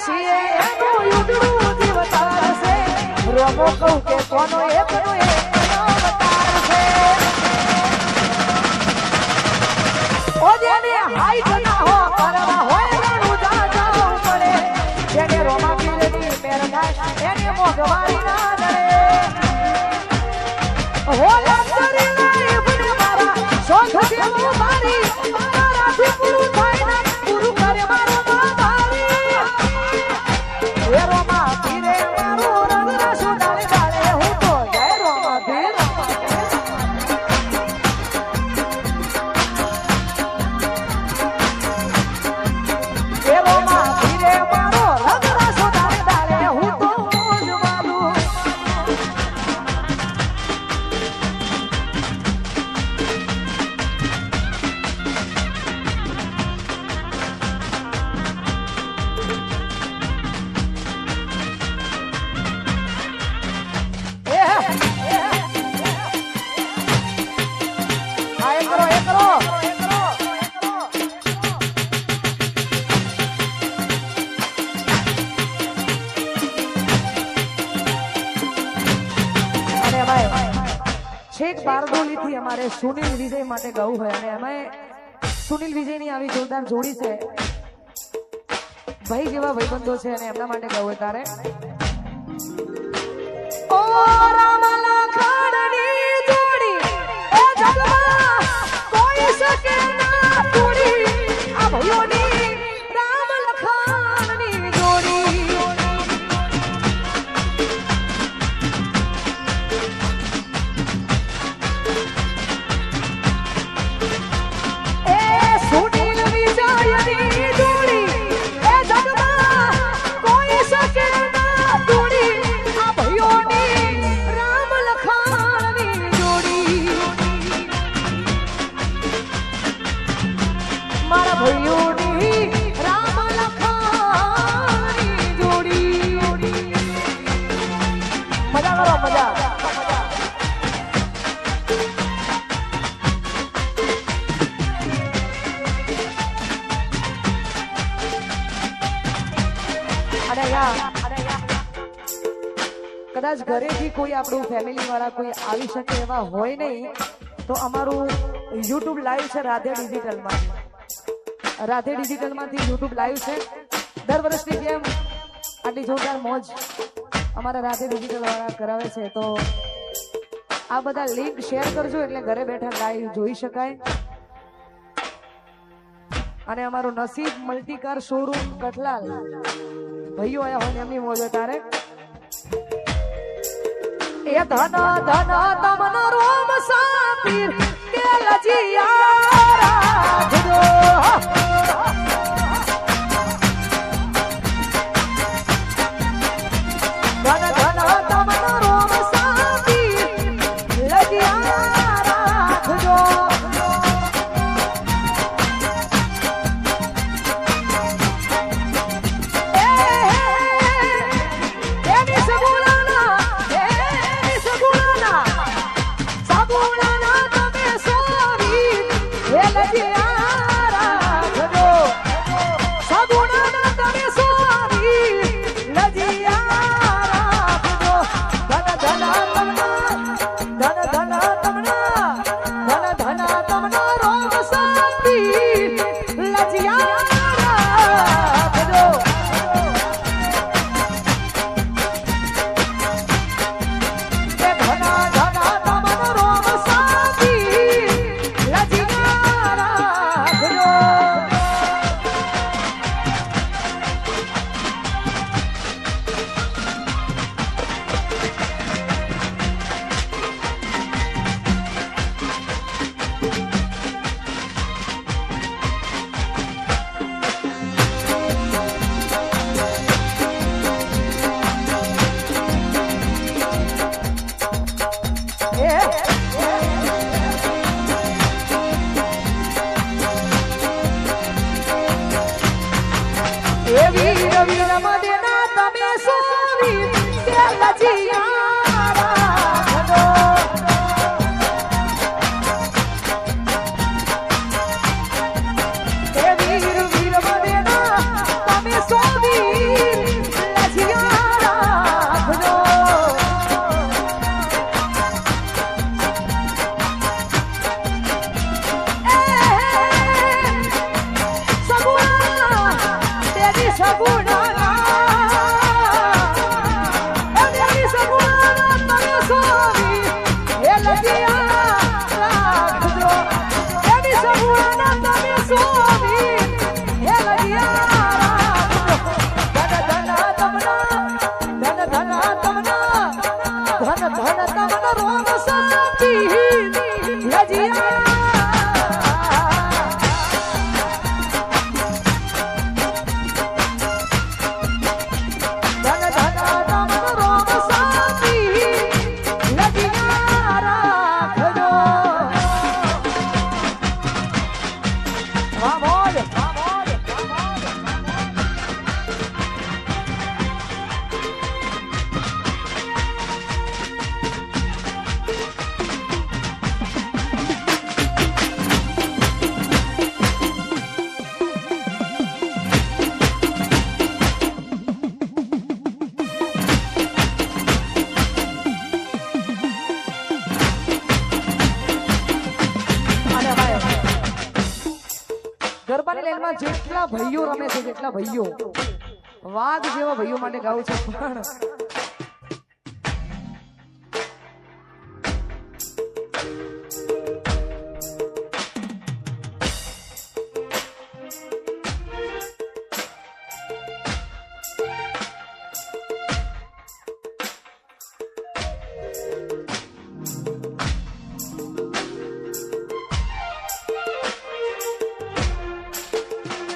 છીએ એનું યુદડું જીવતાર છે રોમો કહું કે કોનો એકનો એક અવતાર છે ઓ જેને હાઈટ ના હો કરવા હોય રણું જાજવું પડે જેને રોમા પીરની મેર થાય એને મોગવારી ના ડરે હો લંગરી લઈ બને મારા શોખ છે મારી મારાથી પૂરું થાય ના પૂરું કરે મારો મારી એ રોમા પીરે મારો રંગ રસો ડાલે ડાલે હું તો જય રોમા પીર એ રોમા પીરે મારો રંગ રસો ડાલે ડાલે હું તો મોજવાનું છેક બારડોલી થી અમારે સુનિલ વિજય માટે ગાવું હોય અને અમે સુનિલ વિજય ની આવી જોરદાર જોડી છે ભાઈ જેવા ભાઈબંધો છે અને એમના માટે ગાવું હોય તારે ઓ રામલા ખાડની જોડી એ જગમાં કોઈ શકે ના તોડી આ ભાઈઓની રામ લખાણની જોડી કદાચ ઘરેથી કોઈ આપણું ફેમિલી વાળા કોઈ આવી શકે એવા હોય નહીં તો અમારું યુટ્યુબ લાઈવ છે રાધે ડિજિટલમાંથી યુટ્યુબ લાઈવ છે દર વર્ષની જેમ આટલી જોરદાર મોજ અમારા રાધે ડિજિટલ વાળા કરાવે છે તો આ બધા લિંક શેર કરજો એટલે ઘરે બેઠા લાઈવ જોઈ શકાય અને અમારું નસીબ મલ્ટીકાર શોરૂમ કઠલાલ ભાઈઓ આયા હોય એમની મોજ તારે એ ધન ધન તમન રોમ સાપીર કે લજિયા રાખજો ધન ધન તમન રોમ સાપીર લજિયા રાખજો વીર વીર મદેના તમે સો વીર ભુવાના તમે સ્વામી હે લડિયા ધન ધન તમના ધન ધન તમના ધન ધન તમના રોમ સાચી લજિયા ગરબાની લાઈનમાં જેટલા ભાઈઓ રમે છે જેટલા ભાઈઓ વાઘ જેવા ભાઈઓ માટે ગાવું છે પણ